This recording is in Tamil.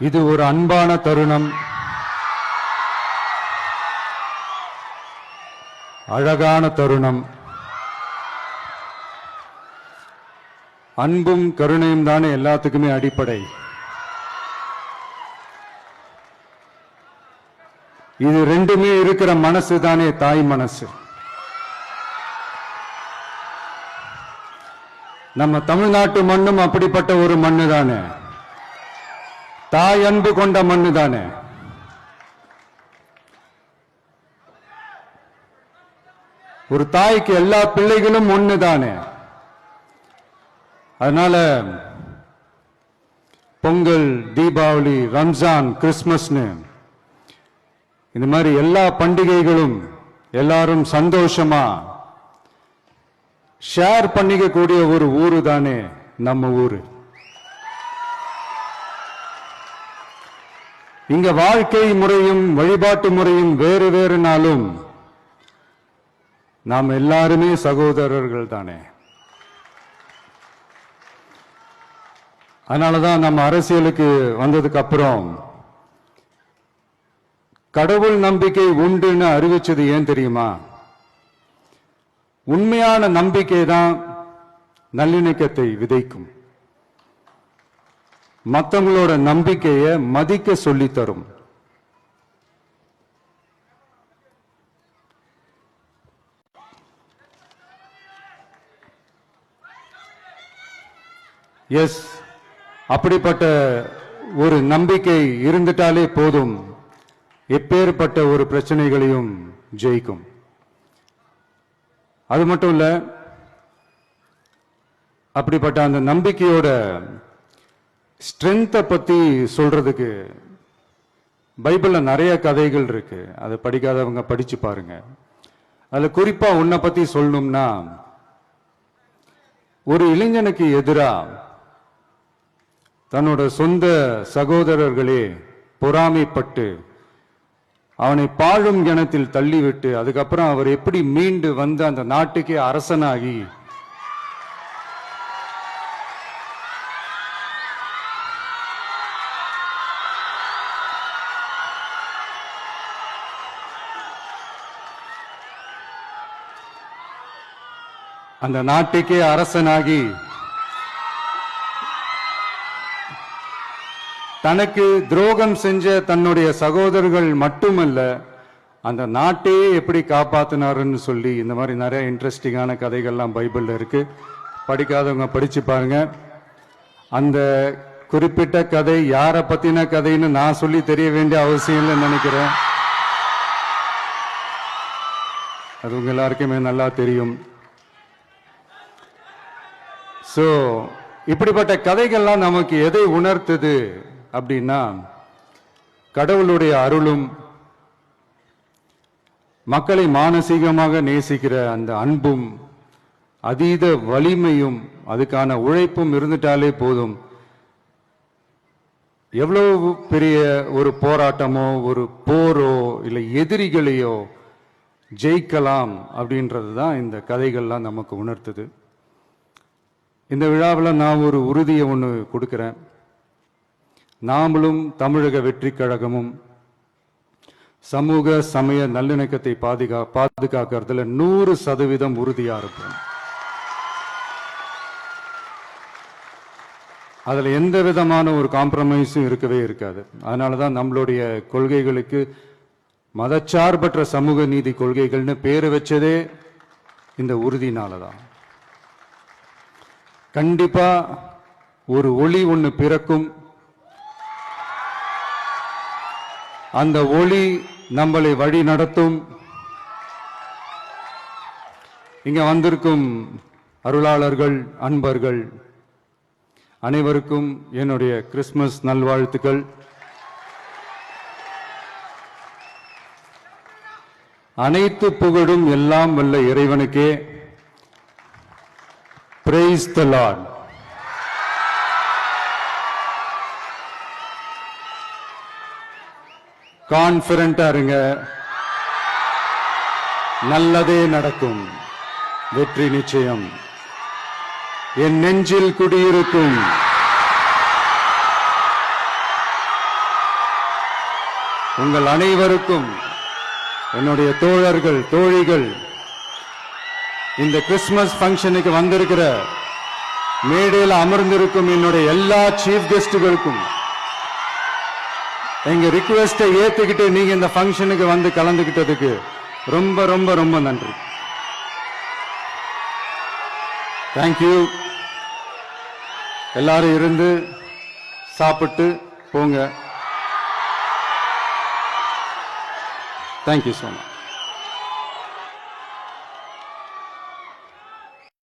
இது ஒரு அன்பான தருணம், அழகான தருணம். அன்பும் கருணையும் தானே எல்லாத்துக்குமே அடிப்படை. இது ரெண்டுமே இருக்கிற மனசு தானே தாய் மனசு. நம்ம தமிழ்நாட்டு மண்ணும் அப்படிப்பட்ட ஒரு மண்ணு தானே, தாய் அன்பு கொண்ட மண்ணு தானே. ஒரு தாய்க்கு எல்லா பிள்ளைகளும் ஒண்ணு தானே. அதனால பொங்கல், தீபாவளி, ரம்ஜான், கிறிஸ்துமஸ்னு இந்த மாதிரி எல்லா பண்டிகைகளும் எல்லாரும் சந்தோஷமா ஷேர் பண்ணிக்க கூடிய ஒரு ஊரு தானே நம்ம ஊரு. இங்க வாழ்க்கை முறையும் வழிபாட்டு முறையும் வேறு வேறுனாலும் நாம் எல்லாருமே சகோதரர்கள் தானே. அதனாலதான் நம்ம அரசியலுக்கு வந்ததுக்கு அப்புறம் கடவுள் நம்பிக்கை உண்டுன்னு அறிவிச்சது ஏன் தெரியுமா? உண்மையான நம்பிக்கை தான் நல்லிணக்கத்தை விதைக்கும், மற்றவங்களோட நம்பிக்கையை மதிக்க சொல்லித் தரும். எஸ், அப்படிப்பட்ட ஒரு நம்பிக்கை இருந்துட்டாலே போதும், எப்பேற்பட்ட ஒரு பிரச்சனைகளையும் ஜெயிக்கும். அது மட்டும் இல்ல, அப்படிப்பட்ட அந்த நம்பிக்கையோட ஸ்ட்ரென்த்தை பத்தி சொல்றதுக்கு பைபிள்ல நிறைய கதைகள் இருக்கு. அதை படிக்காதவங்க படிச்சு பாருங்க. அதுல குறிப்பா உன்னை பத்தி சொல்லணும்னா, ஒரு இளைஞனுக்கு எதிரா தன்னோட சொந்த சகோதரர்களே பொறாமைப்பட்டு அவனை பாழும் கிணத்தில் தள்ளிவிட்டு அதுக்கப்புறம் அவர் எப்படி மீண்டு வந்து அந்த நாட்டுக்கே அரசனாகி அந்த நாட்டுக்கே அரசனாகி தனக்கு துரோகம் செஞ்ச தன்னுடைய சகோதரர்கள் மட்டுமல்ல, அந்த நாட்டையே எப்படி காப்பாத்தினாருன்னு சொல்லி இந்த மாதிரி நிறைய இன்ட்ரெஸ்டிங்கான கதைகள்லாம் பைபிள்ல இருக்கு. படிக்காதவங்க படிச்சு பாருங்க. அந்த குறிப்பிட்ட கதை யாரை பத்தின கதைன்னு நான் சொல்லி தெரிய வேண்டிய அவசியம் இல்லைன்னு நினைக்கிறேன். அது உங்க எல்லாருக்குமே நல்லா தெரியும். சோ இப்படிப்பட்ட கதைகள்லாம் நமக்கு எதை உணர்த்துது அப்படின்னா, கடவுளுடைய அருளும் மக்களை மானசீகமாக நேசிக்கிற அந்த அன்பும் அதீத வலிமையும் அதுக்கான உழைப்பும் இருந்துட்டாலே போதும், எவ்வளவு பெரிய ஒரு போராட்டமோ ஒரு போரோ இல்லை எதிரிகளையோ ஜெயிக்கலாம் அப்படின்றது தான் இந்த கதைகள்லாம் நமக்கு உணர்த்துது. இந்த விழாவில் நான் ஒரு உறுதியை ஒன்று கொடுக்கிறேன். நாமளும் தமிழக வெற்றி கழகமும் சமூக சமய நல்லிணக்கத்தை பாதுகாக்கிறதுல 100% உறுதியா இருப்போம். அதுல எந்த விதமான ஒரு காம்ப்ரமைஸும் இருக்கவே இருக்காது. அதனாலதான் நம்மளுடைய கொள்கைகளுக்கு மதச்சார்பற்ற சமூக நீதி கொள்கைகள்னு பேரு வச்சதே இந்த உறுதினாலதான். கண்டிப்பா ஒரு ஒளி ஒன்று பிறக்கும். அந்த ஒளி நம்மளை வழி நடத்தும். இங்க வந்திருக்கும் அருளாளர்கள், அன்பர்கள் அனைவருக்கும் என்னுடைய கிறிஸ்துமஸ் நல்வாழ்த்துக்கள். அனைத்து புகழும் எல்லாம் வல்ல இறைவனுக்கே. Praise the Lord. கான்ஃபிடென்ட்டா இருங்க, நல்லதே நடக்கும், வெற்றி நிச்சயம். என் நெஞ்சில் குடியிருக்கும் உங்கள் அனைவருக்கும், என்னுடைய தோழர்கள், தோழிகள், இந்த கிறிஸ்துமஸ் ஃபங்க்ஷனுக்கு வந்திருக்கிற மேடையில் அமர்ந்திருக்கும் என்னுடைய எல்லா சீஃப் கெஸ்டுகளுக்கும் எங்க ரிக்வெஸ்டை ஏத்துக்கிட்டு நீங்க இந்த ஃபங்க்ஷனுக்கு வந்து கலந்துகிட்டதுக்கு ரொம்ப ரொம்ப ரொம்ப நன்றி. தேங்க்யூ. எல்லாரும் இருந்து சாப்பிட்டு போங்க. Thank you so much.